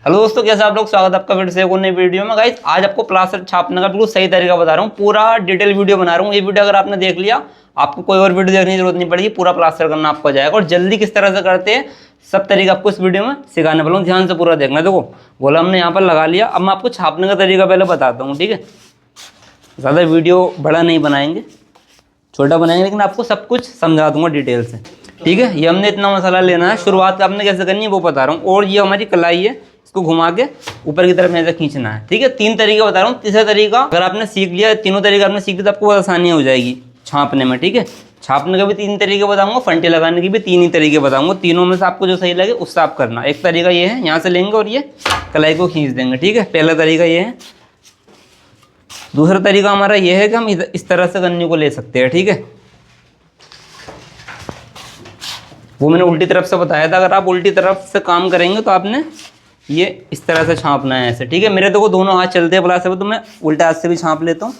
Hello दोस्तों, कैसे आप लोग। स्वागत है आपका फिर से एक और नई वीडियो में। गाइस आज आपको प्लास्टर छापने का बिल्कुल सही तरीका बता रहा हूँ। पूरा डिटेल वीडियो बना रहा हूँ। ये वीडियो अगर आपने देख लिया, आपको कोई और वीडियो देखने की जरूरत नहीं पड़ेगी। पूरा प्लास्टर करना आपको आ जाएगा और जल्दी किस तरह से करते हैं सब तरीका आपको इस वीडियो में सिखाने वाला हूँ। ध्यान से पूरा देखना। देखो बोला हमने यहाँ पर लगा लिया, अब मैं आपको छापने का तरीका पहले बताता हूँ, ठीक है। ज़्यादा वीडियो बड़ा नहीं बनाएंगे, छोटा बनाएंगे, लेकिन आपको सब कुछ समझा दूंगा डिटेल से, ठीक है। ये हमने इतना मसाला लेना है, शुरुआत आपने कैसे करनी है वो बता रहा हूँ। और ये हमारी कलाई है, इसको घुमा के ऊपर की तरफ ऐसे खींचना है, ठीक है। 3 तरीके बता रहा हूँ। तीसरा तरीका अगर आपने सीख लिया, तीनों तरीके आपने सीख लिया तो आपको बहुत आसानी हो जाएगी छापने में, ठीक है। छापने के भी 3 तरीके बताऊंगा, फंटे लगाने के भी 3 ही तरीके बताऊंगा। तीनों में से आपको जो सही लगे उससे आप करना। एक तरीका ये है, यहाँ से लेंगे और ये कलाई को खींच देंगे, ठीक है। पहला तरीका ये है। दूसरा तरीका हमारा ये है कि हम इस तरह से गन्ने को ले सकते हैं, ठीक है। वो मैंने उल्टी तरफ से बताया था। अगर आप उल्टी तरफ से काम करेंगे तो आपने ये इस तरह से छापना है ऐसे, ठीक है। मेरे देखो दोनों हाथ चलते हैं प्लास्टर पे, तो मैं उल्टे हाथ से भी छाप लेता हूँ,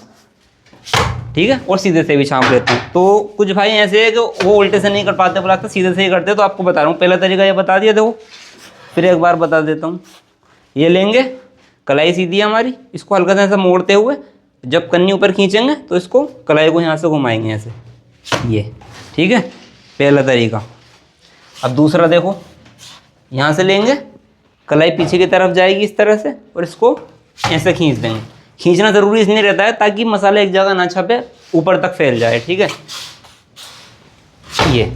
ठीक है, और सीधे से भी छाप लेता हूँ। तो कुछ भाई ऐसे है कि वो उल्टे से नहीं कर पाते प्लास्टर, सीधे से ही करते हैं। तो आपको बता रहा हूँ, पहला तरीका ये बता दिया। देखो फिर एक बार बता देता हूँ। ये लेंगे, कलाई सीधी है हमारी, इसको हल्का सा ऐसा मोड़ते हुए जब कन्नी ऊपर खींचेंगे तो इसको कलाई को यहाँ से घुमाएंगे ऐसे, ये, ठीक है, पहला तरीका। अब दूसरा देखो, यहाँ से लेंगे, कलाई पीछे की तरफ जाएगी इस तरह से और इसको ऐसे खींच देंगे। खींचना ज़रूरी इसलिए रहता है ताकि मसाला एक जगह ना छपे, ऊपर तक फैल जाए, ठीक है। ये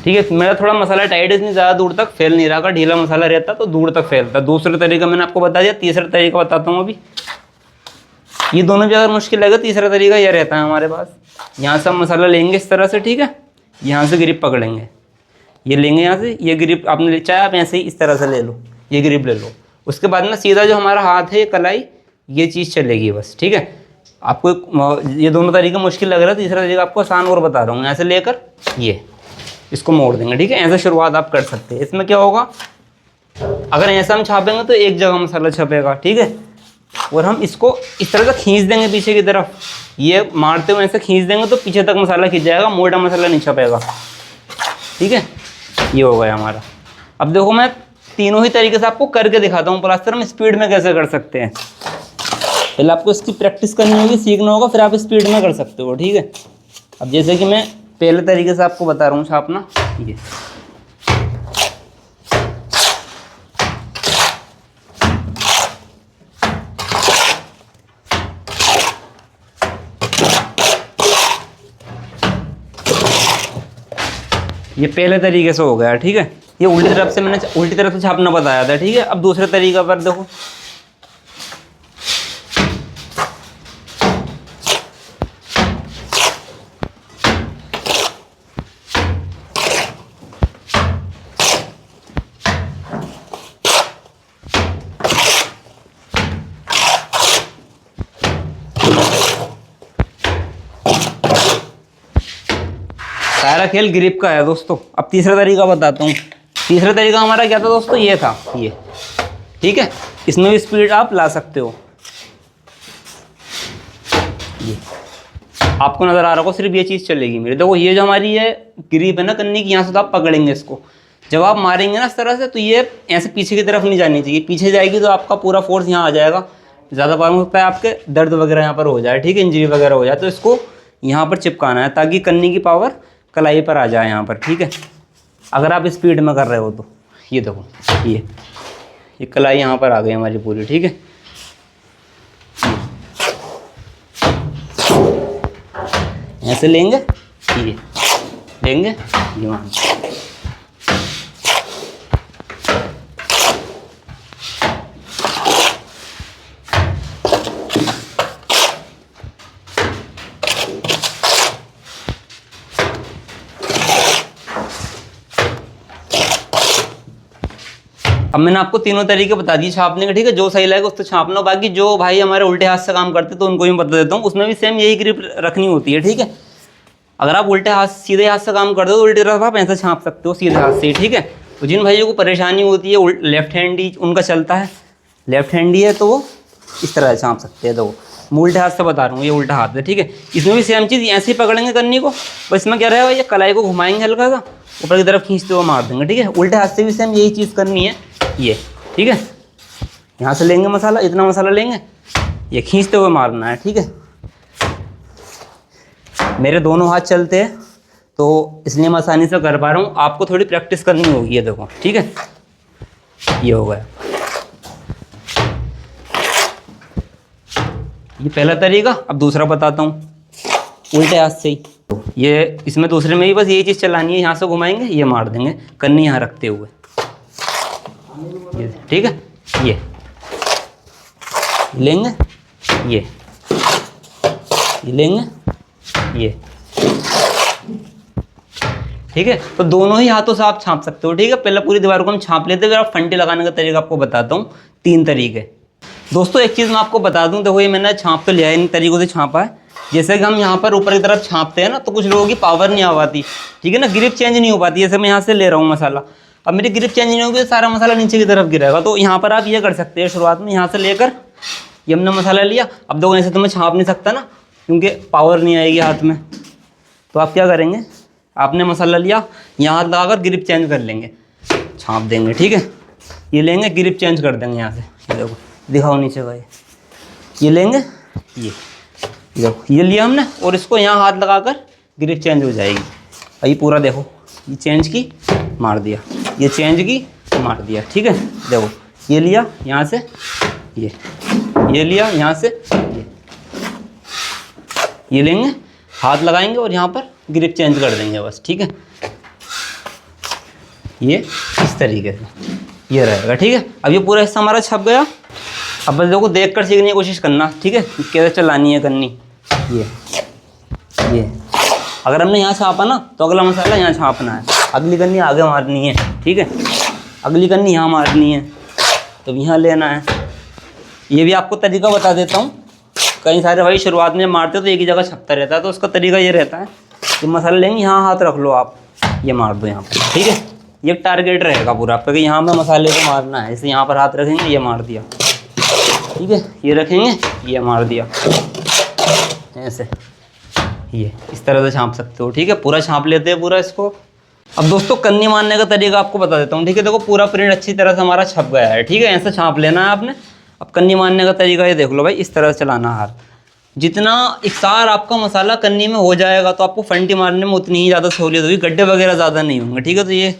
ठीक है। मेरा थोड़ा मसाला टाइट है, इसलिए ज़्यादा दूर तक फैल नहीं रहा। ढीला मसाला रहता तो दूर तक फैलता। दूसरा तरीका मैंने आपको बता दिया। तीसरा तरीका बताता हूँ अभी। ये दोनों भी अगर मुश्किल लगे, तीसरा तरीका यह रहता है हमारे पास। यहाँ से हम मसाला लेंगे इस तरह से, ठीक है। यहाँ से ग्रिप पकड़ेंगे, ये लेंगे यहाँ से, ये ग्रिप आपने चाहे आप ऐसे ही इस तरह से ले लो, ये ग्रिप ले लो। उसके बाद में सीधा जो हमारा हाथ है, ये कलाई, ये चीज़ चलेगी बस, ठीक है। आपको ये दोनों तरीके मुश्किल लग रहा है, तीसरा तरीका आपको आसान और बता रहा हूँ। ऐसे लेकर ये इसको मोड़ देंगे, ठीक है। ऐसे शुरुआत आप कर सकते हैं। इसमें क्या होगा, अगर ऐसा हम छापेंगे तो एक जगह मसाला छपेगा, ठीक है। और हम इसको इस तरह से खींच देंगे पीछे की तरफ, ये मारते हुए ऐसे खींच देंगे तो पीछे तक मसाला खींच जाएगा, मोटा मसाला नहीं छपेगा, ठीक है। ये हो गया हमारा। अब देखो मैं तीनों ही तरीके से आपको करके दिखाता हूँ प्लास्टर हम स्पीड में कैसे कर सकते हैं। पहले आपको इसकी प्रैक्टिस करनी होगी, सीखना होगा, फिर आप स्पीड में कर सकते हो, ठीक है। अब जैसे कि मैं पहले तरीके से आपको बता रहा हूँ छापना। ये पहले तरीके से हो गया, ठीक है। ये उल्टी तरफ से मैंने उल्टी तरफ से छापना बताया था, ठीक है। अब दूसरे तरीका पर देखो। सारा खेल ग्रिप का है दोस्तों। अब तीसरा तरीका बताता हूँ। तीसरा तरीका हमारा क्या था दोस्तों, ये था, ये, ठीक है। इसमें भी स्पीड आप ला सकते हो। ये आपको नजर आ रहा होगा, सिर्फ ये चीज़ चलेगी मेरी। देखो ये जो हमारी ये ग्रिप है ना कन्नी की, यहाँ से तो आप पकड़ेंगे इसको, जब आप मारेंगे ना इस तरह से तो ये ऐसे पीछे की तरफ नहीं जानी चाहिए। पीछे जाएगी तो आपका पूरा फोर्स यहाँ आ जाएगा, ज़्यादा प्रॉब्लम होता है, आपके दर्द वगैरह यहाँ पर हो जाए, ठीक है, इंजरी वगैरह हो जाए। तो इसको यहाँ पर चिपकाना है ताकि कन्नी की पावर कलाई पर आ जाए यहाँ पर, ठीक है। अगर आप स्पीड में कर रहे हो तो ये देखो, ये कलाई यहाँ पर आ गई हमारी पूरी, ठीक है। ऐसे लेंगे, ये लेंगे, ये वहाँ अब मैंने आपको तीनों तरीके बता दिए छापने के, ठीक है। जो सही लगेगा उससे छापना। बाकी जो भाई हमारे उल्टे हाथ से काम करते तो उनको भी बता देता हूँ, उसमें भी सेम यही ग्रिप रखनी होती है, ठीक है। अगर आप उल्टे हाथ सीधे हाथ से काम करते हो तो उल्टी तरफ आप ऐसे छाप सकते हो सीधे हाथ से, ठीक है। तो जिन भाइयों को परेशानी होती है लेफ्ट हैंड ही उनका चलता है, लेफ्ट हैंड ही है तो वो इस तरह से छाप सकते हैं। तो मैं उल्टे हाथ से बता रहा हूँ, ये उल्टा हाथ है, ठीक है। इसमें भी सेम चीज़, ऐसे ही पकड़ेंगे कन्नी को, बस इसमें क्या रहेगा, ये कलाई को घुमाएंगे हल्का सा, ऊपर की तरफ खींचते हुए मार देंगे, ठीक है। उल्टे हाथ से भी सेम यही चीज़ करनी है, ये, ठीक है। यहाँ से लेंगे मसाला, इतना मसाला लेंगे, ये खींचते हुए मारना है, ठीक है। मेरे दोनों हाथ चलते हैं तो इसलिए मैं आसानी से कर पा रहा हूँ, आपको थोड़ी प्रैक्टिस करनी होगी, ये देखो, ठीक है। ये हो गया, ये पहला तरीका। अब दूसरा बताता हूँ, उल्टे हाथ से ही। ये इसमें दूसरे में भी बस यही चीज़ चलानी है, यहाँ से घुमाएंगे, ये मार देंगे कन्नी यहाँ रखते हुए, ये, ठीक है। ये लेंगे, ये लेंगे, ये, ठीक है। तो दोनों ही हाथों से आप छाप सकते हो, ठीक है। पहले पूरी दीवार को हम छाप लेते हैं, फिर आप फंटे लगाने का तरीका आपको बताता हूँ, 3 तरीके। दोस्तों एक चीज़ मैं आपको बता दूं, देखो ये मैंने छाप तो लिया है, इन तरीकों से छापा है। जैसे कि हम यहाँ पर ऊपर की तरफ छापते हैं ना, तो कुछ लोगों की पावर नहीं आ पाती, ठीक है ना, ग्रिप चेंज नहीं हो पाती। जैसे मैं यहाँ से ले रहा हूँ मसाला, अब मेरी ग्रिप चेंज नहीं होगी, सारा मसाला नीचे की तरफ गिरेगा। तो यहाँ पर आप ये कर सकते हैं, शुरुआत में यहाँ से लेकर ये हमने मसाला लिया। अब देखो ऐसे तो मैं छाप नहीं सकता ना, क्योंकि पावर नहीं आएगी हाथ में। तो आप क्या करेंगे, आपने मसाला लिया, यहाँ हाथ लगाकर ग्रिप चेंज कर लेंगे, छाप देंगे, ठीक है। ये लेंगे, ग्रिप चेंज कर देंगे यहाँ से, ये देखो दिखाओ नीचे का, ये लेंगे, ये देखो ये लिया हमने, और इसको यहाँ हाथ लगाकर ग्रिप चेंज हो जाएगी। ये पूरा देखो, ये चेंज की, मार दिया, ये चेंज की, मार दिया, ठीक है। देखो ये लिया यहाँ से, ये लिया यहाँ से, ये लेंगे, हाथ लगाएंगे और यहाँ पर ग्रिप चेंज कर देंगे बस, ठीक है। ये इस तरीके से ये रहेगा, ठीक है। अब ये पूरा हिस्सा हमारा छप गया। अब बस देखो देख कर सीखने की कोशिश करना, ठीक है, कैसे चलानी है कन्नी। ये अगर हमने यहाँ छापा ना, तो अगला मसाला यहाँ छापना है, अगली कन्नी आगे मारनी है, ठीक है। अगली कन्नी यहाँ मारनी है, तो यहाँ लेना है। ये भी आपको तरीका बता देता हूँ। कई सारे भाई शुरुआत में मारते हो तो एक ही जगह छपता रहता है, तो उसका तरीका ये रहता है कि मसाला लेंगे, यहाँ हाथ रख लो आप, ये मार दो यहाँ पर, ठीक है। ये टारगेट रहेगा पूरा आपका कि यहाँ में मसाले को मारना है। जैसे यहाँ पर हाथ रखेंगे, ये मार दिया, ठीक है। ये रखेंगे, ये मार दिया, ऐसे ये इस तरह से छाप सकते हो, ठीक है। पूरा छाप लेते हैं पूरा इसको। अब दोस्तों कन्नी मारने का तरीका आपको बता देता हूँ, ठीक है। देखो पूरा प्रिंट अच्छी तरह से हमारा छप गया है, ठीक है। ऐसे छाप लेना है आपने। अब कन्नी मारने का तरीका ये देख लो भाई, इस तरह से चलाना हाथ। जितना इकसार आपका मसाला कन्नी में हो जाएगा, तो आपको फंटी मारने में उतनी ही ज़्यादा सहूलियत होगी, गड्ढे वगैरह ज़्यादा नहीं होंगे, ठीक है। तो ये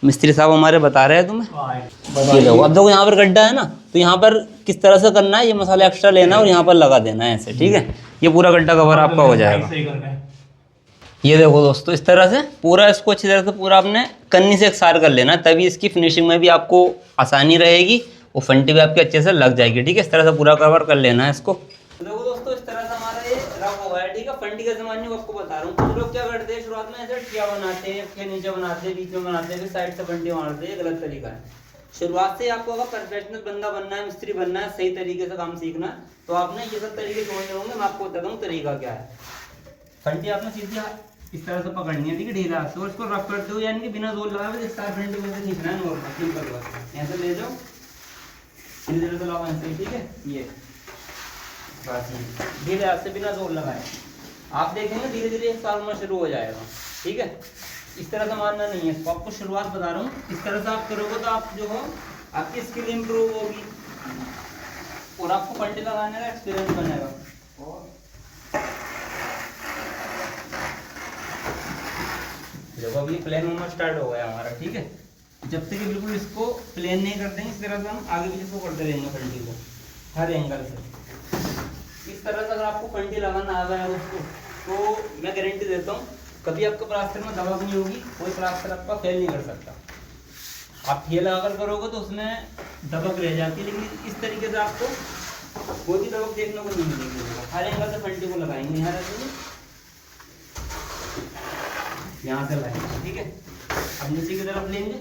मिस्त्री साहब हमारे बता रहे हैं तुम्हें। ये देखो, अब देखो यहाँ पर गड्ढा है ना, तो यहाँ पर किस तरह से करना है, ये मसाला एक्स्ट्रा लेना है और यहाँ पर लगा देना है ऐसे, ठीक है। ये पूरा गड्ढा कवर आपका हो जाएगा। ये देखो दोस्तों, इस तरह से पूरा इसको अच्छी तरह से पूरा आपने कन्नी से एकसार कर लेना है, तभी इसकी फिनिशिंग में भी आपको आसानी रहेगी, वो फंटी भी आपकी अच्छे से लग जाएगी, ठीक है। इस तरह से पूरा कवर कर लेना है इसको। देखो दोस्तों, इस तरह से हमारा ये रफ हुआ है, ठीक है। फंटी का जमाने को आपको बता रहा हूँ। कुछ लोग क्या करते हैं, शुरुआत में ऐसे ठिया बनाते हैं, फिर नीचे बनाते हैं, बीच में बनाते हैं, फिर साइड से फंटी मारते हैं, गलत तरीका है। शुरुआत से आपको अगर प्रोफेशनल बंदा बनना है, मिस्त्री बनना है, सही तरीके से काम सीखना है, तो आपने ये सब तरीके छोड़ने होंगे। मैं आपको बताता हूँ तरीका क्या है। फंटी आपने सीधी इस तरह से पकड़नी है, ठीक है, ढीला हाथ से, और इसको रफ करते हो, यानी कि बिना जोर लगाए इस तरह फंटी में से खींचना है, नॉर्मल सिंपल बात। ऐसे ले जाओ, धीरे से लाओ ऐसे, ठीक है। ये बस धीरे हाथ से बिना जोर लगाए आप देखेंगे धीरे धीरे एक साल में शुरू हो जाएगा, ठीक है। इस तरह से मारना नहीं है, आपको शुरुआत बता रहा हूँ। इस तरह से आप करोगे तो आप जो हो आपकी स्किल इंप्रूव होगी और आपको फंटी लगाने का एक्सपीरियंस बनेगा। और देखो अभी प्लेन होना स्टार्ट हो गया हमारा, ठीक है। जब तक बिल्कुल इसको प्लेन नहीं कर देंगे, इस तरह से हम आगे भी इसको करते रहेंगे फंटी को हर एंगल से। इस तरह से अगर आपको फंटी लगाना आ गया उसको, तो मैं गारंटी देता हूँ कभी आपके प्लास्टर में दबक नहीं होगी, कोई प्लास्टर आपका फेल नहीं कर सकता। आप ये लगाकर करोगे तो उसमें दबक रह जाती है, लेकिन इस तरीके से आपको कोई भी दबक देखने को नहीं मिलेगी। हर एंगल से फंटी को लगाएंगे, यहाँ रखेंगे, यहाँ से लगाएंगे, ठीक है। अब नीचे की तरफ लेंगे,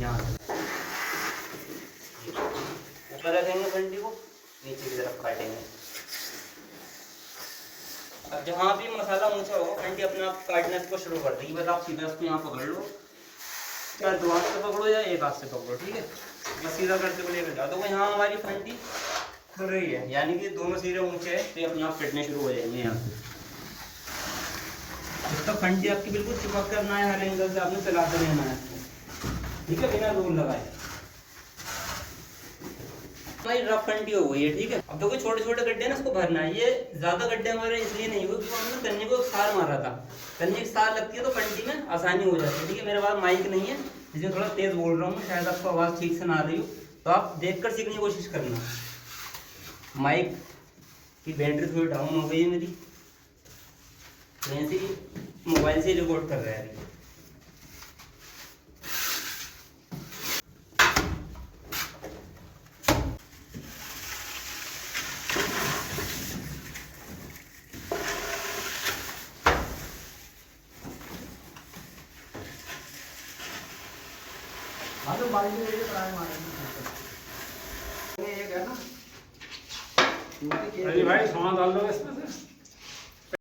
यहाँ से ऊपर रखेंगे फंटी को, नीचे की तरफ काटेंगे। अब जहाँ भी मसाला ऊंचा होगा, फंटी अपने आप काटने को शुरू कर देगी। बस आप सीधा इसको यहाँ पकड़ लो, क्या दो हाथ से पकड़ो या एक हाथ से पकड़ो, ठीक है। बस सीधा करते हुए लेकर जाओ। तो यहाँ हमारी फंटी खुल रही है, यानी कि दोनों सिरे ऊंचे हैं तो ये अपने आप फिटने शुरू हो जाएंगे यहाँ से। जब तक फंटी आपकी बिल्कुल चिपक कर ना है, हर एंगल से आपने चलाते रहना है इसको, ठीक है, बिना रोल लगाए। हमारी रफ फंटी हो गई है, ठीक है। अब देखो छोटे छोटे गड्ढे ना, इसको भरना है। ये ज्यादा गड्ढे हमारे इसलिए नहीं हुए क्योंकि हमने तन्ने को सार मारा था। तन्ने की सार लगती है तो फंटी में आसानी हो जाती है, ठीक है। मेरे पास माइक नहीं है, इसलिए थोड़ा तेज बोल रहा हूँ, शायद आपको आवाज़ ठीक से ना आ रही हो, तो आप देखकर सीखने की कोशिश करना। माइक की बैटरी थोड़ी डाउन हो गई है मेरी, तो ऐसे ही मोबाइल से रिकॉर्ड कर रहा है। हाँ तो बाइक में ट्राई मारेंगे। एक है ना, अरे भाई सामान डाल दो इसमें से।